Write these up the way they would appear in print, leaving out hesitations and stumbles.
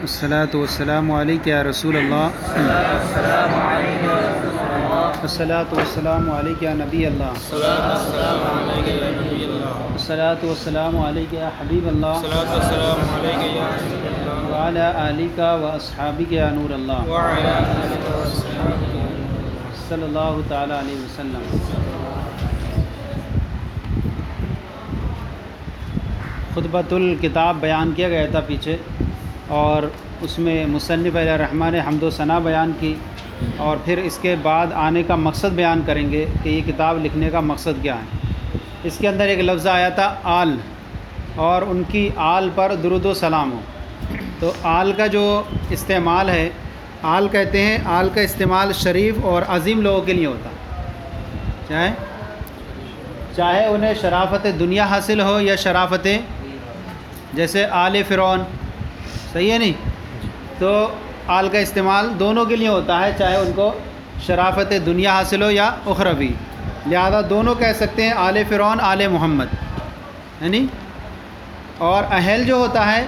الصلاۃ والسلام علیک یا رسول اللہ، الصلاۃ والسلام علیک یا نبی اللہ، الصلاۃ والسلام علیک یا حبیب اللہ، وعلی آلک و اصحابک یا نور اللہ، صلی اللہ تعالی علیہ وسلم۔ خطبۃ الکتاب بیان کیا گیا تھا پیچھے، اور اس میں مصنف علیہ الرحمٰن نے حمد و ثنا بیان کی، اور پھر اس کے بعد آنے کا مقصد بیان کریں گے کہ یہ کتاب لکھنے کا مقصد کیا ہے۔ اس کے اندر ایک لفظ آیا تھا آل، اور ان کی آل پر درود و سلام ہو۔ تو آل کا جو استعمال ہے، آل کہتے ہیں، آل کا استعمال شریف اور عظیم لوگوں کے لیے ہوتا ہے، چاہے انہیں شرافت دنیا حاصل ہو یا شرافت، جیسے آل فرعون، صحیح ہے نہیں؟ تو آل کا استعمال دونوں کے لیے ہوتا ہے، چاہے ان کو شرافت دنیا حاصل ہو یا اخروی، لہذا دونوں کہہ سکتے ہیں، آل فرعون، آل محمد، ہے نہیں؟ اور اہل جو ہوتا ہے،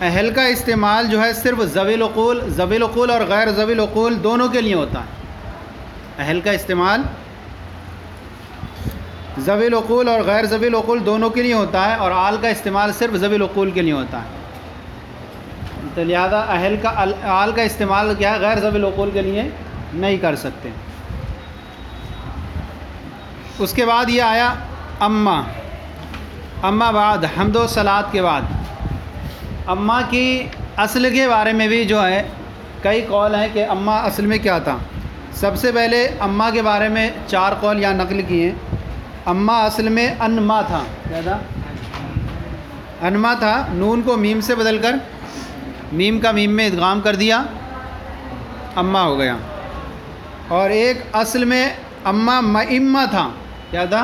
اہل کا استعمال جو ہے صرف ذوی العقول اور غیر ذوی العقول دونوں کے لیے ہوتا ہے۔ اہل کا استعمال ذوی العقول اور غیر ذوی العقول دونوں کے لیے ہوتا ہے، اور آل کا استعمال صرف ذوی العقول کے لیے ہوتا ہے۔ تو لہذا آل کا استعمال کیا ہے، غیر ذوی العقول کے لیے نہیں کر سکتے۔ اس کے بعد یہ آیا اما بعد، حمد و صلات کے بعد۔ اما کی اصل کے بارے میں بھی جو ہے کئی قول ہیں کہ اما اصل میں کیا تھا۔ سب سے پہلے اما کے بارے میں 4 قول یہاں نقل کیے ہیں۔ اما اصل میں انما تھا، کیا تھا؟ انما تھا، نون کو میم سے بدل کر میم کا میم میں ادغام کر دیا، اما ہو گیا۔ اور ایک اصل میں اما مئمہ تھا، کیا تھا؟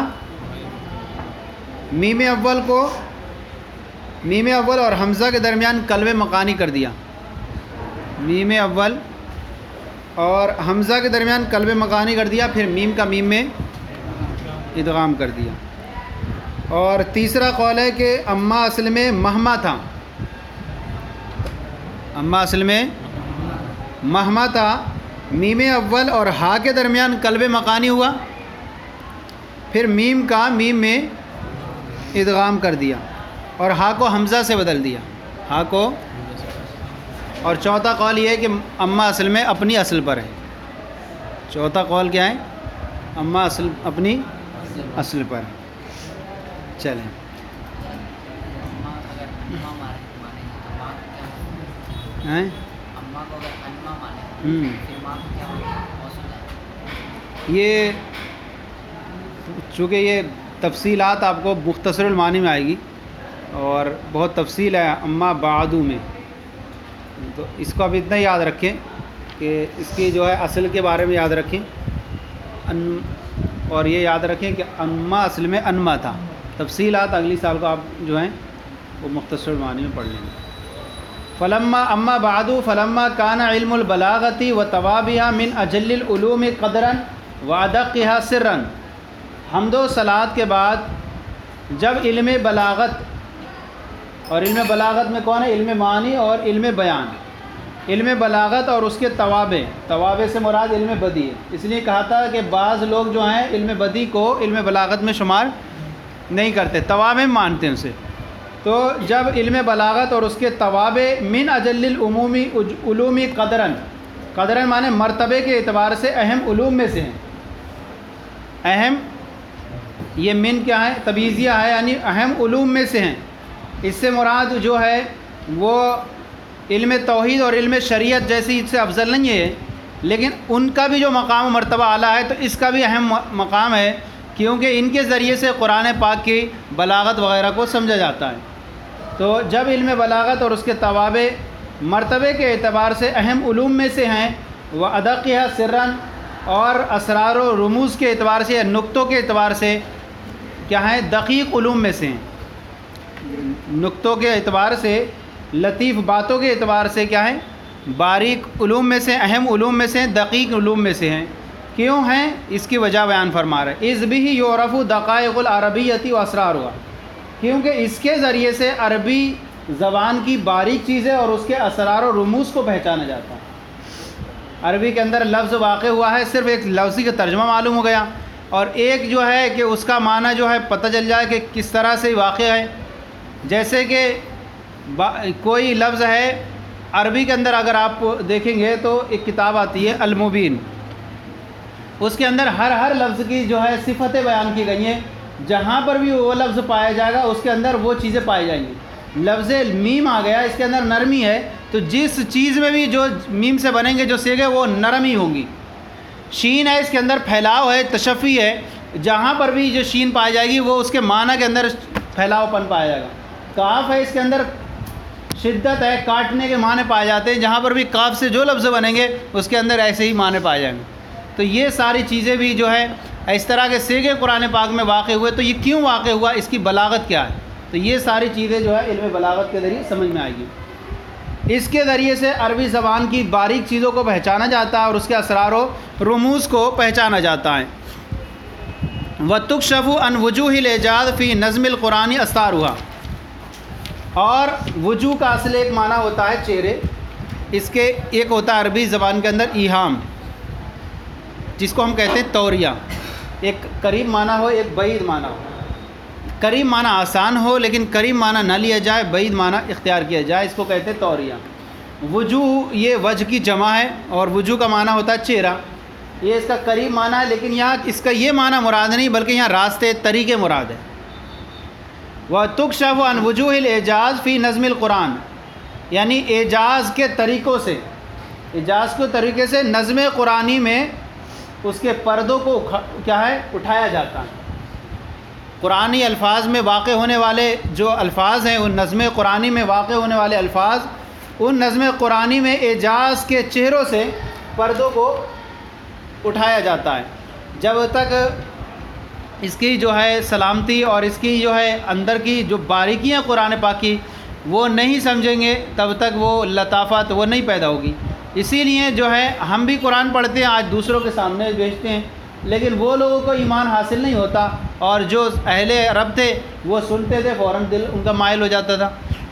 میم اول اور حمزہ کے درمیان قلب مکانی کر دیا، میم اول اور حمزہ کے درمیان قلب مکانی کر دیا، پھر میم کا میم میں ادغام کر دیا۔ اور تیسرا قول ہے کہ اما اصل میں مہما تھا، اما اصل میں مہما تھا، میم اول اور ہا کے درمیان قلب مکانی ہوا، پھر میم کا میم میں ادغام کر دیا اور ہا کو حمزہ سے بدل دیا، ہا کو۔ اور چوتھا قول یہ ہے کہ اما اصل میں اپنی اصل پر ہے۔ چوتھا قول کیا ہے؟ اما اصل اپنی اصل پر ہے۔ چلیں، یہ چونکہ یہ تفصیلات آپ کو مختصر المعانی میں آئے گی، اور بہت تفصیل ہے اما بعدو میں، تو اس کو اب اتنا یاد رکھیں کہ اس کی جو ہے اصل کے بارے میں یاد رکھیں، اور یہ یاد رکھیں کہ اما اصل میں انما تھا۔ تفصیلات اگلی سال کو آپ جو ہیں وہ مختصر المعانی میں پڑھ لیں گے۔ اما بعدو فلما کان علم البلاغتی و توابیہ من اجل العلوم قدرا و ادقها سرا۔ حمد و صلات کے بعد جب علم بلاغت، اور علم بلاغت میں کون ہے؟ علم معانی اور علم بیان۔ علم بلاغت اور اس کے توابع سے مراد علم بدیع ہے۔ اس لیے کہا تھا کہ بعض لوگ جو ہیں علم بدیع کو علم بلاغت میں شمار نہیں کرتے، توابع مانتے ہیں اسے۔ تو جب علم بلاغت اور اس کے توابع من اجل العلوم قدرن معنی مرتبے کے اعتبار سے اہم علوم میں سے ہیں۔ اہم، یہ من کیا ہے؟ تبعیضیہ ہے، یعنی اہم علوم میں سے ہیں۔ اس سے مراد جو ہے وہ علم توحید اور علم شریعت جیسی اس سے افضل نہیں ہے، لیکن ان کا بھی جو مقام و مرتبہ اعلیٰ ہے، تو اس کا بھی اہم مقام ہے، کیونکہ ان کے ذریعے سے قرآن پاک کی بلاغت وغیرہ کو سمجھا جاتا ہے۔ تو جب علم بلاغت اور اس کے توابع مرتبے کے اعتبار سے اہم علوم میں سے ہیں، وہ ادقیہ سرن، اور اسرار و رموز کے اعتبار سے، نقطوں کے اعتبار سے کیا ہیں؟ دقیق علوم میں سے ہیں۔ نقطوں کے اعتبار سے، لطیف باتوں کے اعتبار سے کیا ہیں؟ باریک علوم میں سے، اہم علوم میں سے، دقیق علوم میں سے ہیں۔ کیوں ہیں؟ اس کی وجہ بیان فرما رہے، اذ بہ یعرف دقائق العربیۃ و اسرارها، کیونکہ اس کے ذریعے سے عربی زبان کی باریک چیزیں اور اس کے اسرار و رموز کو پہچانا جاتا ہے۔ عربی کے اندر لفظ واقع ہوا ہے، صرف ایک لفظی کا ترجمہ معلوم ہو گیا، اور ایک جو ہے کہ اس کا معنی جو ہے پتہ چل جائے کہ کس طرح سے واقع ہے۔ جیسے کہ کوئی لفظ ہے عربی کے اندر، اگر آپ دیکھیں گے تو ایک کتاب آتی ہے المبین، اس کے اندر ہر لفظ کی جو ہے صفتیں بیان کی گئی ہیں، جہاں پر بھی وہ لفظ پایا جائے گا اس کے اندر وہ چیزیں پائی جائیں گی۔ لفظ میم آ گیا، اس کے اندر نرمی ہے، تو جس چیز میں بھی جو میم سے بنیں گے جو سیگے وہ نرم ہی ہوں گی۔ شین ہے، اس کے اندر پھیلاؤ ہے، تشفی ہے، جہاں پر بھی جو شین پائی جائے گی وہ اس کے معنی کے اندر پھیلاؤ پن پایا جائے گا۔ کاف ہے، اس کے اندر شدت ہے، کاٹنے کے معنی پائے جاتے ہیں، جہاں پر بھی کاف سے جو لفظ بنیں گے اس کے اندر ایسے ہی معنی پائے جائیں گے۔ تو یہ ساری چیزیں بھی جو ہے اس طرح کے سیگے قرآن پاک میں واقع ہوئے، تو یہ کیوں واقع ہوا، اس کی بلاغت کیا ہے، تو یہ ساری چیزیں جو ہے علم بلاغت کے ذریعے سمجھ میں آئے گی۔ اس کے ذریعے سے عربی زبان کی باریک چیزوں کو پہچانا جاتا ہے اور اس کے اسرار و رموز کو پہچانا جاتا ہے۔ وَتُكْشَفُ عَنْ وُجُوهِ الْإِعْجَازِ فِي نَظْمِ الْقُرْآنِ أَسْرَارُهَا، اور وجوہ کا اصل ایک معنی ہوتا ہے چہرے، اس کے ایک ہوتا ہے عربی زبان کے اندر ایہام، جس کو ہم کہتے ہیں توریہ، ایک قریب معنی ہو ایک بعید معنی ہو۔ قریب معنی آسان ہو لیکن قریب معنی نہ لیا جائے، بعید معنی اختیار کیا جائے، اس کو کہتے ہیں توریہ۔ وجوہ یہ وجہ کی جمع ہے، اور وجوہ کا معنی ہوتا ہے چہرہ، یہ اس کا قریب معنی ہے، لیکن یہاں اس کا یہ معنی مراد نہیں بلکہ یہاں راستے طریقے مراد ہے۔ وَتُكْشَفُ عَنْ وُجُوهِ الْإِعْجَازِ فِي نَظْمِ الْقُرْآنِ، یعنی اعجاز کے طریقوں سے، اعجاز کے طریقے سے نظم قرآنی میں اس کے پردوں کو کیا ہے اٹھایا جاتا ہے۔ قرآنی الفاظ میں واقع ہونے والے جو الفاظ ہیں، ان نظم قرآنی میں واقع ہونے والے الفاظ، ان نظم قرآنی میں اعجاز کے چہروں سے پردوں کو اٹھایا جاتا ہے۔ جب تک اس کی جو ہے سلامتی اور اس کی جو ہے اندر کی جو باریکیاں قرآن پاک کی وہ نہیں سمجھیں گے، تب تک وہ لطافت وہ نہیں پیدا ہوگی۔ اسی لیے جو ہے ہم بھی قرآن پڑھتے ہیں، آج دوسروں کے سامنے بھیجتے ہیں، لیکن وہ لوگوں کو ایمان حاصل نہیں ہوتا، اور جو اہل عرب تھے وہ سنتے تھے فوراً دل ان کا مائل ہو جاتا تھا۔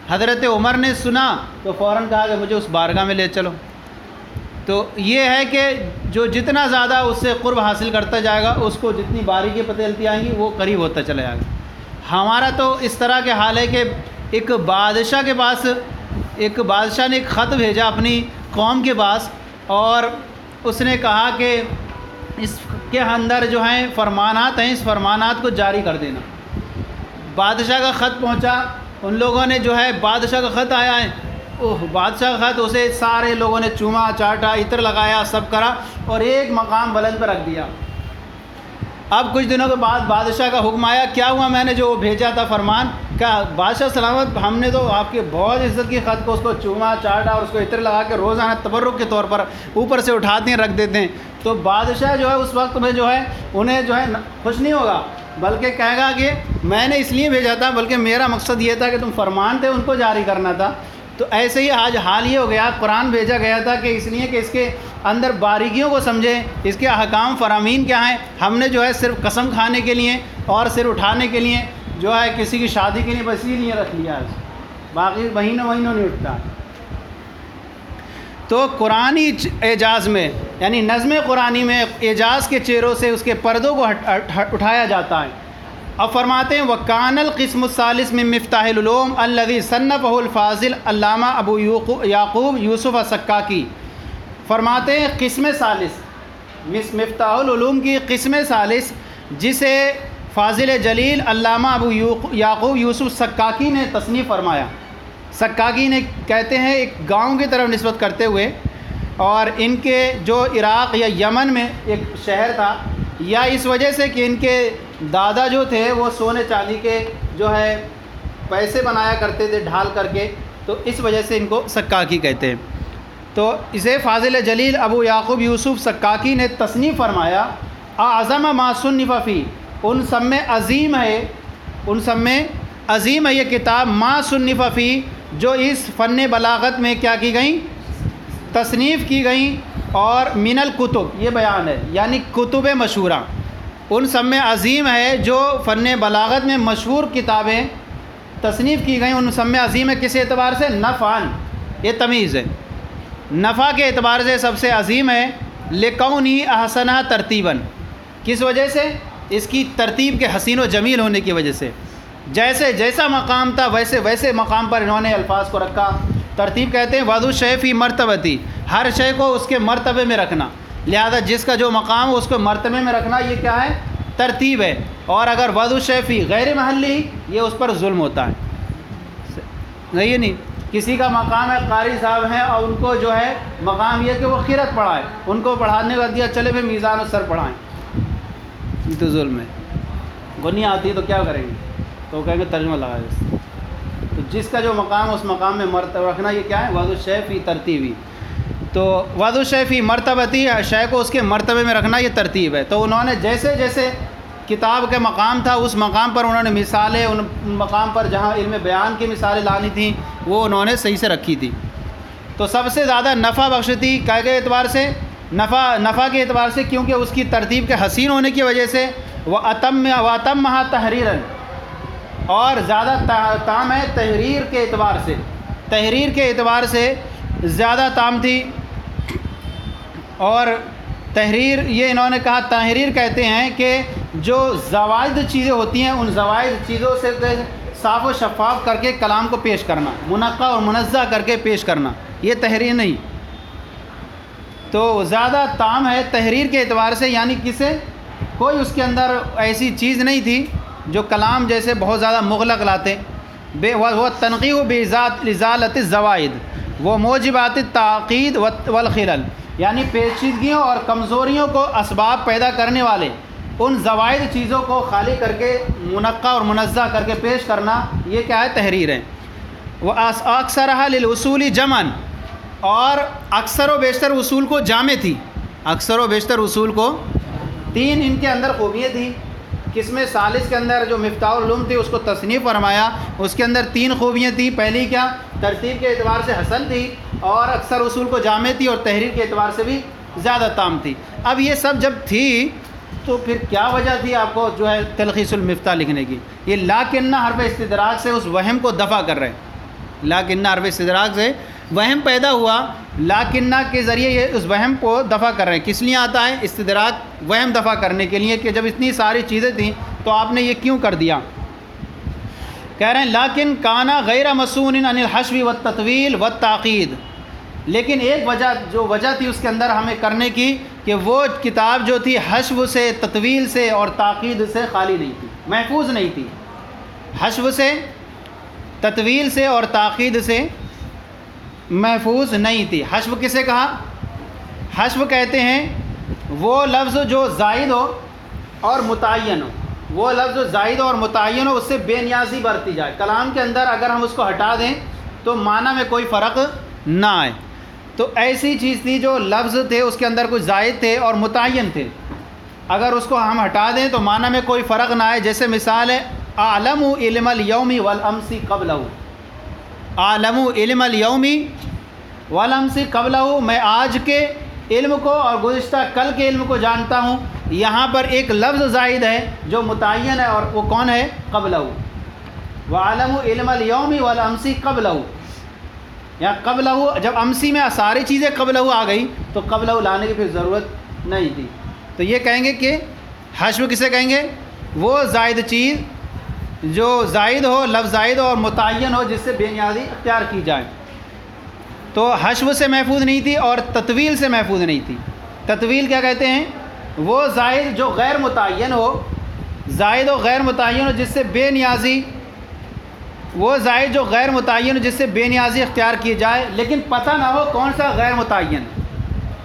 حضرت عمر نے سنا تو فوراً کہا کہ مجھے اس بارگاہ میں لے چلو۔ تو یہ ہے کہ جو جتنا زیادہ اس سے قرب حاصل کرتا جائے گا، اس کو جتنی باریکی پتہ چلتی آئیں گی وہ قریب ہوتا چلا جائے گا۔ ہمارا تو اس طرح کے حال ہے کہ ایک بادشاہ کے پاس، ایک بادشاہ نے ایک خط بھیجا اپنی قوم کے پاس، اور اس نے کہا کہ اس کے اندر جو ہیں فرمانات ہیں، اس فرمانات کو جاری کر دینا۔ بادشاہ کا خط پہنچا، ان لوگوں نے جو ہے بادشاہ کا خط آیا ہے، بادشاہ کا خط، اسے سارے لوگوں نے چوما چاٹا، عطر لگایا، سب کرا، اور ایک مقام بلند پر رکھ دیا۔ اب کچھ دنوں کے بعد بادشاہ کا حکم آیا، کیا ہوا، میں نے جو بھیجا تھا فرمان، کہا بادشاہ سلامت، ہم نے تو آپ کے بہت عزت کی خط کو، اس کو چوما چاٹا اور اس کو عطر لگا کے روزانہ تبرک کے طور پر اوپر سے اٹھاتے ہیں، رکھ دیتے ہیں۔ تو بادشاہ جو ہے اس وقت میں جو ہے انہیں جو ہے خوش نہیں ہوگا، بلکہ کہے گا کہ میں نے اس لیے بھیجا تھا، بلکہ میرا مقصد یہ تھا کہ تم فرمان تھے ان کو جاری کرنا تھا۔ تو ایسے ہی آج حال یہ ہو گیا، قرآن بھیجا گیا تھا کہ اس لیے کہ اس کے اندر باریکیوں کو سمجھیں، اس کے احکام فرامین کیا ہیں۔ ہم نے جو ہے صرف قسم کھانے کے لیے اور سر اٹھانے کے لیے جو ہے کسی کی شادی کے لیے بس اسی لیے رکھ لیا ہے، باقی مہینوں نہیں اٹھتا۔ تو قرآنی اعجاز میں یعنی نظم قرآنی میں اعجاز کے چہروں سے اس کے پردوں کو اٹھایا جاتا ہے۔ اب فرماتے ہیں وَكَانَ الْقِسْمُ الثَّالِثُ مِن مِفْتَاحِ الْعُلُومِ الَّذِي صَنَّفَهُ الْفَاضِلُ علامہ ابو یعقوب یوسف السکاکی، فرماتے ہیں قسم ثالث، مفتاح العلوم کی قسم ثالث، جسے فاضل جلیل علامہ ابو یعقوب یوسف سکاکی نے تصنیف فرمایا۔ سکاکی نے کہتے ہیں ایک گاؤں کی طرف نسبت کرتے ہوئے، اور ان کے جو عراق یا یمن میں ایک شہر تھا، یا اس وجہ سے کہ ان کے دادا جو تھے وہ سونے چاندی کے جو ہے پیسے بنایا کرتے تھے ڈھال کر کے، تو اس وجہ سے ان کو سکاکی کہتے ہیں۔ تو اسے فاضل جلیل ابو یعقوب یوسف سکاکی نے تصنیف فرمایا، اعظم ما صنف فی، ان سب میں عظیم ہے، ان سب میں عظیم ہے یہ کتاب، ما صنف فی، جو اس فن بلاغت میں کیا کی گئیں، تصنیف کی گئیں، اور من الکتب یہ بیان ہے، یعنی کتب مشہورہ، ان سب میں عظیم ہے جو فن بلاغت میں مشہور کتابیں تصنیف کی گئی ان مسمع عظیم ہے کس اعتبار سے؟ نفعن، یہ تمیز ہے، نفع کے اعتبار سے سب سے عظیم ہے، لکونی احسنہ ترتیباً، کس وجہ سے؟ اس کی ترتیب کے حسین و جمیل ہونے کی وجہ سے، جیسے جیسا مقام تھا ویسے ویسے مقام پر انہوں نے الفاظ کو رکھا۔ ترتیب کہتے ہیں وضع الشیء فی مرتبتی، ہر شے کو اس کے مرتبے میں رکھنا، لہذا جس کا جو مقام ہو اس کو مرتبے میں رکھنا، یہ کیا ہے؟ ترتیب ہے۔ اور اگر وضع الشیء فی غیر محلی، یہ اس پر ظلم ہوتا ہے، نہیں نہیں، کسی کا مقام ہے، قاری صاحب ہیں اور ان کو جو ہے مقام یہ کہ وہ قرأت پڑھائے، ان کو پڑھانے کا دیا چلے پھر میزان و سر پڑھائیں، یہ تو ظلم ہے۔ غنی آتی ہے تو کیا کریں گے؟ تو کہیں گے ترجمہ لگا دیں۔ تو جس کا جو مقام اس مقام میں مرتبہ رکھنا، یہ کیا ہے؟ وضع الشیء فی ترتیبی، تو وضع الشیء فی مرتبتی، شے کو اس کے مرتبے میں رکھنا یہ ترتیب ہے۔ تو انہوں نے جیسے جیسے کتاب کے مقام تھا اس مقام پر انہوں نے مثالیں، ان مقام پر جہاں علم بیان کی مثالیں لانی تھیں وہ انہوں نے صحیح سے رکھی تھی۔ تو سب سے زیادہ نفع بخش تھی کے اعتبار سے، نفع کے اعتبار سے، کیونکہ اس کی ترتیب کے حسین ہونے کی وجہ سے، وہ اتمھا تحریراً، اور زیادہ تام ہے تحریر کے اعتبار سے، تحریر کے اعتبار سے زیادہ تام تھی۔ اور تحریر، یہ انہوں نے کہا، تحریر کہتے ہیں کہ جو زوائد چیزیں ہوتی ہیں ان زوائد چیزوں سے صاف و شفاف کر کے کلام کو پیش کرنا، منقع اور منزہ کر کے پیش کرنا، یہ تحریر نہیں۔ تو زیادہ تام ہے تحریر کے اعتبار سے، یعنی کسے کوئی اس کے اندر ایسی چیز نہیں تھی جو کلام جیسے بہت زیادہ مغلق لاتے، وہ تنقیح بازالۃ الزوائد، وہ موجبات التعقید والخلل، یعنی پیچیدگیوں اور کمزوریوں کو اسباب پیدا کرنے والے ان زوائد چیزوں کو خالی کر کے منقع اور منزہ کر کے پیش کرنا، یہ کیا ہے؟ تحریر ہے۔ وہ اکثرها للاصول جمعاً، اور اکثر و بیشتر اصول کو جامع تھی، اکثر و بیشتر اصول کو، تین ان کے اندر خوبیاں تھیں۔ قسم ثالث کے اندر جو مفتاح العلوم تھی اس کو تصنیف فرمایا، اس کے اندر تین خوبیاں تھیں۔ پہلی کیا؟ ترتیب کے اعتبار سے حسن تھی، اور اکثر اصول کو جامع تھی، اور تحریر کے اعتبار سے بھی زیادہ تام تھی۔ اب یہ سب جب تھی تو پھر کیا وجہ تھی آپ کو جو ہے تلخیص المفتاح لکھنے کی؟ یہ لاکنہ حرف استدراک سے اس وہم کو دفع کر رہے ہیں، لاکنہ حرف استدراک سے وہم پیدا ہوا، لاکنہ کے ذریعے یہ اس وہم کو دفع کر رہے ہیں۔ کس لیے آتا ہے استدراک؟ وہم دفع کرنے کے لیے کہ جب اتنی ساری چیزیں تھیں تو آپ نے یہ کیوں کر دیا؟ کہہ رہے ہیں لیکن کانا غیر مسون عن الحشو والتطویل والتعقید، لیکن ایک وجہ، جو وجہ تھی اس کے اندر ہمیں کرنے کی، کہ وہ کتاب جو تھی حشو سے، تطویل سے اور تعقید سے خالی نہیں تھی، محفوظ نہیں تھی، حشو سے، تطویل سے اور تعقید سے محفوظ نہیں تھی۔ حشو کسے کہا؟ حشو کہتے ہیں وہ لفظ جو زائد ہو اور متعین ہو، وہ لفظ جو زائد اور متعین ہو، اس سے بے نیازی برتی جائے، کلام کے اندر اگر ہم اس کو ہٹا دیں تو معنی میں کوئی فرق نہ آئے۔ تو ایسی چیز تھی جو لفظ تھے اس کے اندر کچھ زائد تھے اور متعین تھے، اگر اس کو ہم ہٹا دیں تو معنی میں کوئی فرق نہ آئے۔ جیسے مثال ہے اعلم علم الیوم والامس قبلہ، اعلم علم الیوم والامس قبلہ، میں آج کے علم کو اور گزشتہ کل کے علم کو جانتا ہوں۔ یہاں پر ایک لفظ زائد ہے جو متعین ہے، اور وہ کون ہے؟ قبلہ، وعلم علم الیوم والامس قبلہ، یا قبلہ، جب امسی میں ساری چیزیں قبلہ آ گئی تو قبلہ لانے کی پھر ضرورت نہیں تھی۔ تو یہ کہیں گے کہ حشو کسے کہیں گے؟ وہ زائد چیز جو زائد ہو، لفظ زائد ہو اور متعین ہو، جس سے بے نیازی اختیار کی جائے۔ تو حشو سے محفوظ نہیں تھی اور تطویل سے محفوظ نہیں تھی۔ تطویل کیا کہتے ہیں؟ وہ زائد جو غیر متعین ہو، زائد و غیر متعین ہو جس سے بے نیازی، وہ زائد جو غیر متعین ہو جس سے بے نیازی اختیار کی جائے، لیکن پتہ نہ ہو کون سا غیر متعین۔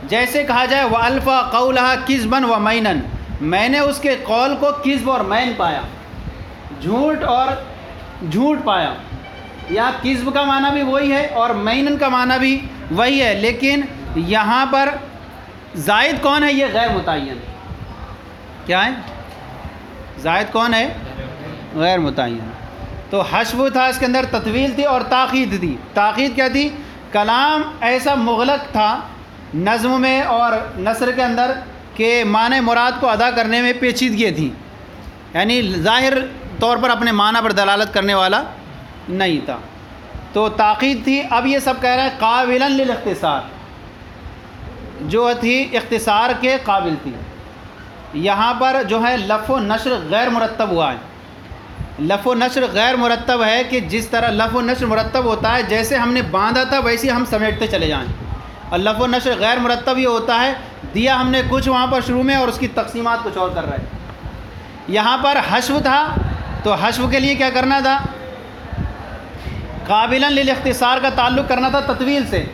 جیسے کہا جائے وَأَلْفَا قَوْلَهَا كِذْبًا وَمَيْنًا، میں نے اس کے قول کو کذب اور مین پایا، جھوٹ اور جھوٹ پایا۔ یہاں کذب کا معنی بھی وہی ہے اور مینن کا معنی بھی وہی ہے، لیکن یہاں پر زائد کون ہے؟ یہ غیر متعین۔ کیا ہے؟ زائد کون ہے؟ غیر متعین۔ تو حشو تھا، اس کے اندر تطویل تھی اور تاخید تھی۔ تاخید کیا تھی؟ کلام ایسا مغلق تھا نظم میں اور نثر کے اندر کہ معنی مراد کو ادا کرنے میں پیچیدگی تھی، یعنی ظاہر طور پر اپنے معنی پر دلالت کرنے والا نہیں تھا، تو تاقید تھی. اب یہ سب کہہ رہا ہے قابلا للاختصار، جو تھی اختصار کے قابل تھی. یہاں پر جو ہے لف و نشر غیر مرتب ہوا ہے. لف و نشر غیر مرتب ہے کہ جس طرح لف و نشر مرتب ہوتا ہے جیسے ہم نے باندھا تھا ویسے ہم سمیٹتے چلے جائیں، اور لف و نشر غیر مرتب یہ ہوتا ہے دیا ہم نے کچھ وہاں پر شروع میں اور اس کی تقسیمات کچھ اور کر رہے ہیں. یہاں پر حشو تھا تو حشو کے لیے کیا کرنا تھا؟ قابلا للاختصار کا تعلق کرنا تھا تطویل سے،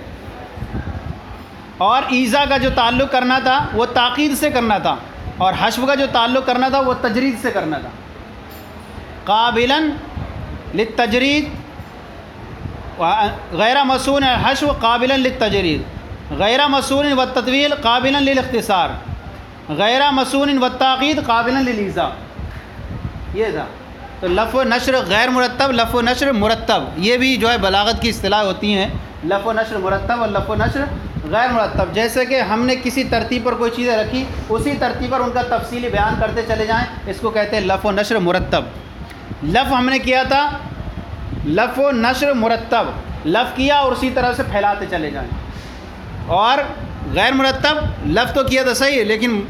اور ایذا کا جو تعلق کرنا تھا وہ تاقید سے کرنا تھا، اور حشو کا جو تعلق کرنا تھا وہ تجرید سے کرنا تھا. قابلا للتجرید غیر مسون الحشو قابلا للتجرید، غیر مسون والتطویل قابلا للاختصار، غیر مسون والتاقید قابلا للایذاء. یہ تھا. تو لف و نشر غیر مرتب، لف و نشر مرتب، یہ بھی جو ہے بلاغت کی اصطلاح ہوتی ہیں، لف و نشر مرتب اور لف و نشر غیر مرتب. جیسے کہ ہم نے کسی ترتیب پر کوئی چیزیں رکھی اسی ترتیب پر ان کا تفصیلی بیان کرتے چلے جائیں، اس کو کہتے ہیں لف و نشر مرتب. لف ہم نے کیا تھا لف و نشر مرتب، لف کیا اور اسی طرح سے پھیلاتے چلے جائیں. اور غیر مرتب لف تو کیا تھا صحیح، لیکن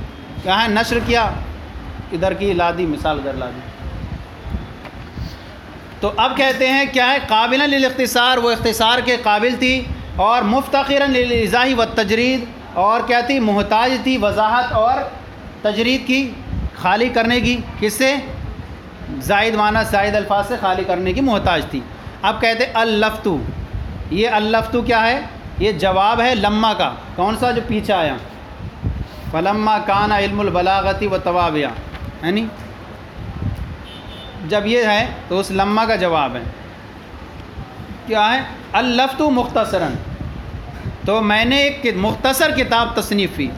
کیا ہے نشر کیا، ادھر کی لا دی مثال ادھر لا دی. تو اب کہتے ہیں کیا ہے قابلا للاختصار، وہ اختصار کے قابل تھی، اور مفتقرا للایضاح والتجرید، اور کیا تھی محتاج تھی وضاحت اور تجرید کی، خالی کرنے کی. کس سے؟ زائد معنی زائد الفاظ سے خالی کرنے کی محتاج تھی. اب کہتے ہیں اللفتو، یہ اللفتو کیا ہے؟ یہ جواب ہے لما کا. کون سا جو پیچھے آیا؟ فلما کان علم البلاغتی و توابع، یعنی جب یہ ہے تو اس لما کا جواب ہے. کیا ہے؟ اللفتو مختصراً، تو میں نے ایک مختصر کتاب تصنیف کی،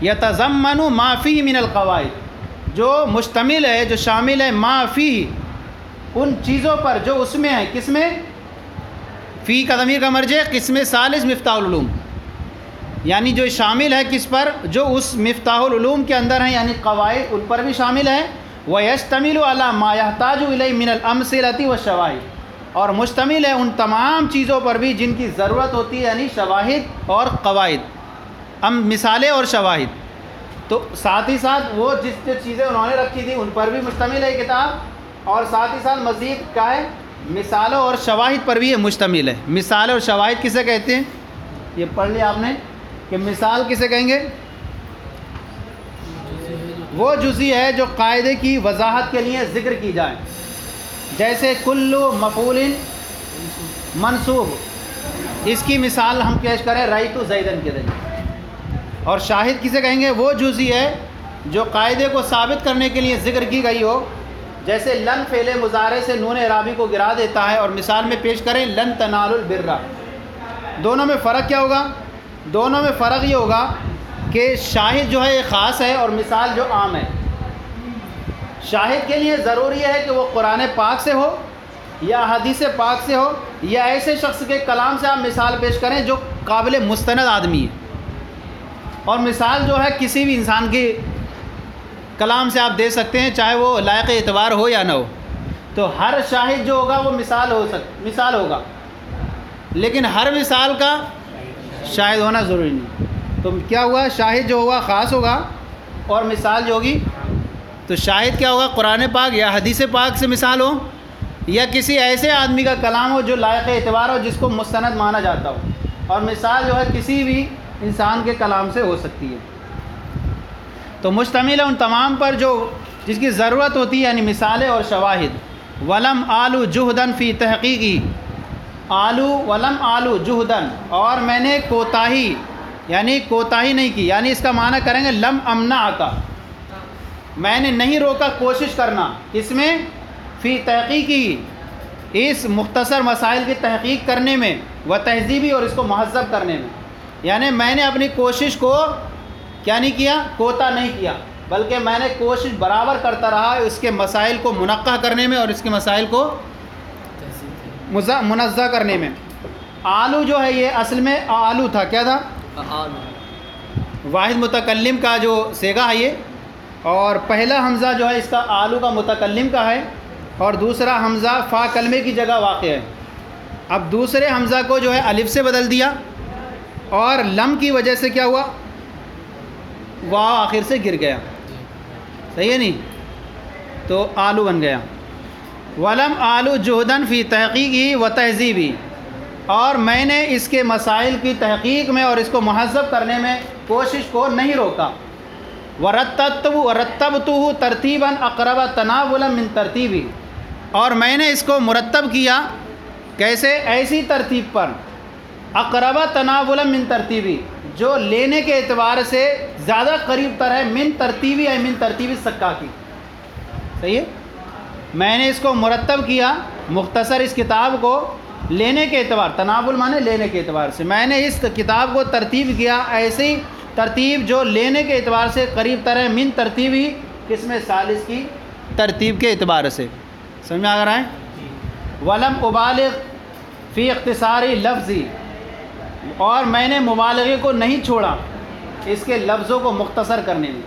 یتضمن ما فیہ من القواعد، جو مشتمل ہے جو شامل ہے ما فیہ ان چیزوں پر جو اس میں ہے. کس میں؟ فی کا ضمیر کا مرجع قسم ثالث مفتاح العلوم، یعنی جو شامل ہے کس پر؟ جو اس مفتاح العلوم کے اندر ہیں، یعنی قواعد ان پر بھی شامل ہے. وَيَشْتَمِلُ عَلَى مَا يَحْتَاجُ إِلَيْهِ مِنَ الْأَمْثِلَةِ وَالشَّوَاهِدِ، اور مشتمل ہے ان تمام چیزوں پر بھی جن کی ضرورت ہوتی ہے، یعنی شواہد اور قواعد، مثالیں اور شواہد. تو ساتھ ہی ساتھ وہ جس جو چیزیں انہوں نے رکھی تھی ان پر بھی مشتمل ہے کتاب، اور ساتھ ہی ساتھ مزید کیا ہے مثالوں اور شواہد پر بھی یہ مشتمل ہے. مثال اور شواہد کسے کہتے ہیں؟ یہ پڑھ لیا آپ نے کہ مثال کسے کہیں گے؟ وہ جزئی ہے جو قاعدے کی وضاحت کے لیے ذکر کی جائے، جیسے کلو مفعول منصوب، اس کی مثال ہم پیش کریں رأیت زیدن کے ذریعے. اور شاہد کسے کہیں گے؟ وہ جزئی ہے جو قاعدے کو ثابت کرنے کے لیے ذکر کی گئی ہو، جیسے لن فعل مضارع سے نون اعرابی کو گرا دیتا ہے. اور مثال میں پیش کریں لن تنالوا البر. دونوں میں فرق کیا ہوگا؟ دونوں میں فرق یہ ہوگا کہ شاہد جو ہے یہ خاص ہے اور مثال جو عام ہے. شاہد کے لیے ضروری ہے کہ وہ قرآن پاک سے ہو یا حدیث پاک سے ہو یا ایسے شخص کے کلام سے آپ مثال پیش کریں جو قابل مستند آدمی ہے. اور مثال جو ہے کسی بھی انسان کے کلام سے آپ دے سکتے ہیں، چاہے وہ لائق اعتبار ہو یا نہ ہو. تو ہر شاہد جو ہوگا وہ مثال ہوگا، لیکن ہر مثال کا شاہد ہونا ضروری نہیں. تو کیا ہوا؟ شاہد جو ہوگا خاص ہوگا، اور مثال جو ہوگی تو شاہد کیا ہوگا؟ قرآن پاک یا حدیث پاک سے مثال ہو، یا کسی ایسے آدمی کا کلام ہو جو لائق اعتبار ہو جس کو مستند مانا جاتا ہو. اور مثال جو ہے کسی بھی انسان کے کلام سے ہو سکتی ہے. تو مشتمل ہے ان تمام پر جو جس کی ضرورت ہوتی ہے، یعنی مثالیں اور شواہد. ولم آلو جہدن فی تحقیقی، آلو ولم آلو جہدن، اور میں نے کوتاہی یعنی کوتاہی نہیں کی، یعنی اس کا معنی کریں گے لم امنع کا، میں نے نہیں روکا کوشش کرنا. اس میں فی تحقیقی، اس مختصر مسائل کی تحقیق کرنے میں، و تہذیبی، اور اس کو مہذب کرنے میں. یعنی میں نے اپنی کوشش کو کیا نہیں کیا؟ کوتا نہیں کیا، بلکہ میں نے کوشش برابر کرتا رہا اس کے مسائل کو منقح کرنے میں اور اس کے مسائل کو منزہ کرنے میں. آلو جو ہے یہ اصل میں آلو تھا. کیا تھا؟ واحد متکلم کا جو صیغہ ہے یہ، اور پہلا حمزہ جو ہے اس کا آلو کا متکلم کا ہے، اور دوسرا حمزہ فا کلمے کی جگہ واقع ہے. اب دوسرے حمزہ کو جو ہے الف سے بدل دیا اور لم کی وجہ سے کیا ہوا، واو آخر سے گر گیا، صحیح ہے نہیں، تو آلو بن گیا۔ ولم آلو جہدن فی تحقیقی و تہذیبی، اور میں نے اس کے مسائل کی تحقیق میں اور اس کو مہذب کرنے میں کوشش کو نہیں روکا۔ ورتبتہ ترتیبا اقرب تناولا من ترتیبی، اور میں نے اس کو مرتب کیا کیسے، ایسی ترتیب پر، اقرب تناولا من ترتیبی، جو لینے کے اعتبار سے زیادہ قریب تر ہے، من ترتیبی ہے، من ترتیبی سکاکی، صحیح ہے۔ میں نے اس کو مرتب کیا مختصر اس کتاب کو لینے کے اعتبار، تناول مانے لینے کے اعتبار سے، میں نے اس کتاب کو ترتیب کیا ایسی ترتیب جو لینے کے اعتبار سے قریب تر ہے، من ترتیبی قسم ثالث کی ترتیب کے اعتبار سے، سمجھ میں آ رہا ہے۔ ولم ابالغ فی اختصاری لفظی، اور میں نے مبالغے کو نہیں چھوڑا اس کے لفظوں کو مختصر کرنے میں۔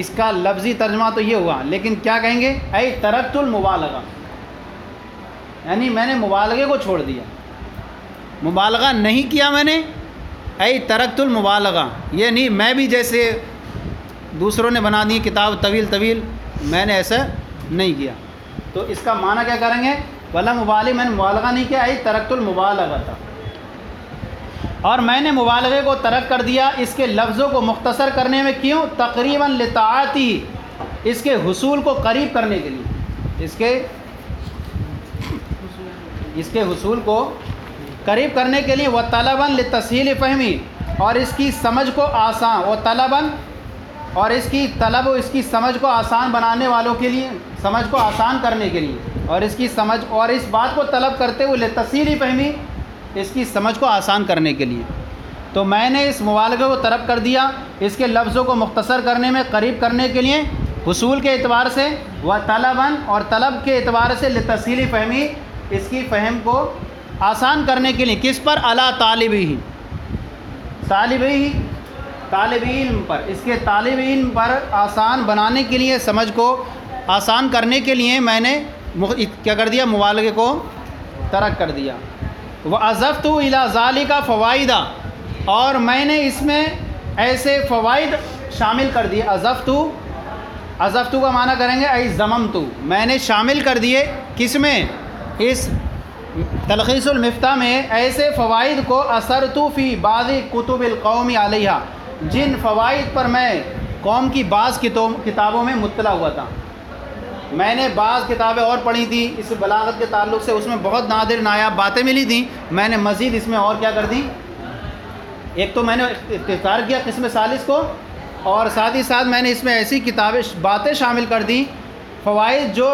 اس کا لفظی ترجمہ تو یہ ہوا، لیکن کیا کہیں گے، اے ترکت المبالغہ، یعنی میں نے مبالغے کو چھوڑ دیا، مبالغہ نہیں کیا میں نے، اے ترکت المبالغہ، یہ نہیں میں بھی جیسے دوسروں نے بنا دی کتاب طویل طویل، میں نے ایسا نہیں کیا۔ تو اس کا معنی کیا کریں گے، ولا مبالغ، میں نے مبالغہ نہیں کیا، اے ترکت المبالغہ تھا، اور میں نے مبالغے کو ترک کر دیا اس کے لفظوں کو مختصر کرنے میں، کیوں، تقریباً لطاعتی، اس کے حصول کو قریب کرنے کے لیے، اس کے حصول کو قریب کرنے کے لیے، وطلباً لتسہیل فہمی، اور اس کی سمجھ کو آسان، وطلباً، اور اس کی طلب و اس کی سمجھ کو آسان بنانے والوں کے لیے، سمجھ کو آسان کرنے کے لیے، اور اس کی سمجھ اور اس بات کو طلب کرتے ہوئے لتسہیل فہمی، اس کی سمجھ کو آسان کرنے کے لیے، تو میں نے اس مبالغے کو طرف کر دیا اس کے لفظوں کو مختصر کرنے میں، قریب کرنے کے لیے، حصول کے اعتبار سے، و طلباً، اور طلب کے اعتبار سے، لتسہیل فہمی، اس کی فہم کو آسان کرنے کے لیے، کس پر، علی طالبی، طالب علم پر، اس کے طالب علم پر آسان بنانے کے لیے، سمجھ کو آسان کرنے کے لیے میں نے کیا کر دیا، مبالغے کو ترک کر دیا۔ وَأَضَفْتُ إِلَى ذَلِكَ فَوَائِدَ، اور میں نے اس میں ایسے فوائد شامل کر دیے۔ اضفتو کا معنی کریں گے اے ضممتو، میں نے شامل کر دیے، کس میں، اس تلخیص المفتاح میں، ایسے فوائد کو اثرتو فی بعض کتب القوم علیہ، جن فوائد پر میں قوم کی بعض کتابوں میں مطلع ہوا تھا۔ میں نے بعض کتابیں اور پڑھی تھیں اس بلاغت کے تعلق سے، اس میں بہت نادر نایاب باتیں ملی تھیں، میں نے مزید اس میں اور کیا کر دی، ایک تو میں نے اختصار کیا قسم ثالث کو، اور ساتھ ہی ساتھ میں نے اس میں ایسی کتابیں باتیں شامل کر دی، فوائد جو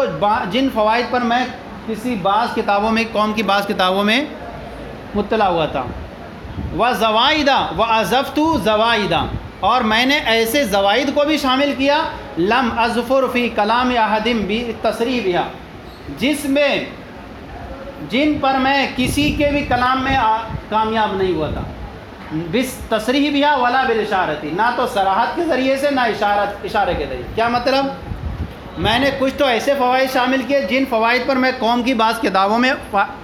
جن فوائد پر میں کسی بعض کتابوں میں، قوم کی بعض کتابوں میں مطلع ہوا تھا۔ وَزَوَائِدَ وَأَضَفْتُ زَوَائِدَ، اور میں نے ایسے زوائد کو بھی شامل کیا، لم اظفر فی کلام احدم بالتصریح بہا، جن پر میں کسی کے بھی کلام میں کامیاب نہیں ہوا تھا، بس تصریح بہا ولا بالاشارتی، نہ تو صراحت کے ذریعے سے، نہ اشارے کے ذریعے۔ کیا مطلب، میں نے کچھ تو ایسے فوائد شامل کیے جن فوائد پر میں قوم کی بعض کتابوں میں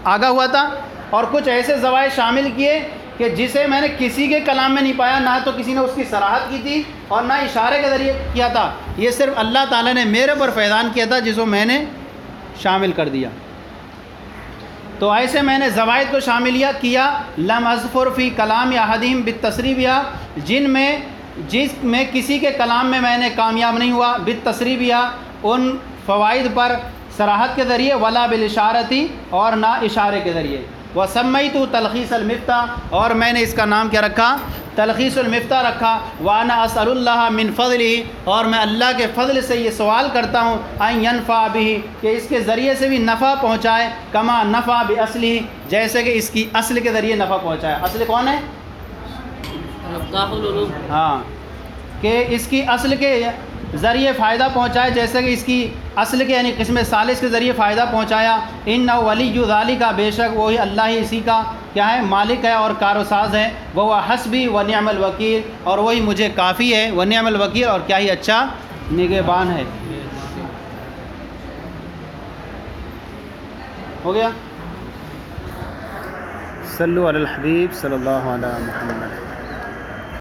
آگاہ ہوا تھا، اور کچھ ایسے زوائد شامل کیے کہ جسے میں نے کسی کے کلام میں نہیں پایا، نہ تو کسی نے اس کی صراحت کی تھی اور نہ اشارے کے ذریعے کیا تھا، یہ صرف اللہ تعالیٰ نے میرے پر فیضان کیا تھا، جس کو میں نے شامل کر دیا۔ تو ایسے میں نے زوائد کو شامل کیا، لم اظفر فی کلام احدہم بالتصریح بہا، جس میں کسی کے کلام میں نے کامیاب نہیں ہوا، بالتصریح بہا، ان فوائد پر صراحت کے ذریعے، ولا بالاشارتی، اور نہ اشارے کے ذریعے۔ وسمیت تلخیص المفتاح، اور میں نے اس کا نام کیا رکھا، تلخیص المفتاح رکھا۔ وانا اسأل اللہ من فضلہ، اور میں اللہ کے فضل سے یہ سوال کرتا ہوں، ان ینفع بہ، کہ اس کے ذریعے سے بھی نفع پہنچائے، کما نفع باصلہ، جیسے کہ اس کی اصل کے ذریعے نفع پہنچائے۔ اصل کون ہے، ہاں، کہ اس کی اصل کے ذریعے فائدہ پہنچائے، جیسے کہ اس کی اصل کے یعنی قسم ثالث کے ذریعے فائدہ پہنچایا۔ انہ ولی ذالک، بے شک وہی اللہ ہی اسی کا کیا ہے، مالک ہے اور کار و ساز ہے۔ وہ حسبی و نعم الوکیل، اور وہی مجھے کافی ہے، و نعم الوکیل، اور کیا ہی اچھا نگہبان ہے۔ ہو گیا۔ صلو علی الحبیب صلی اللہ علیہ محمد.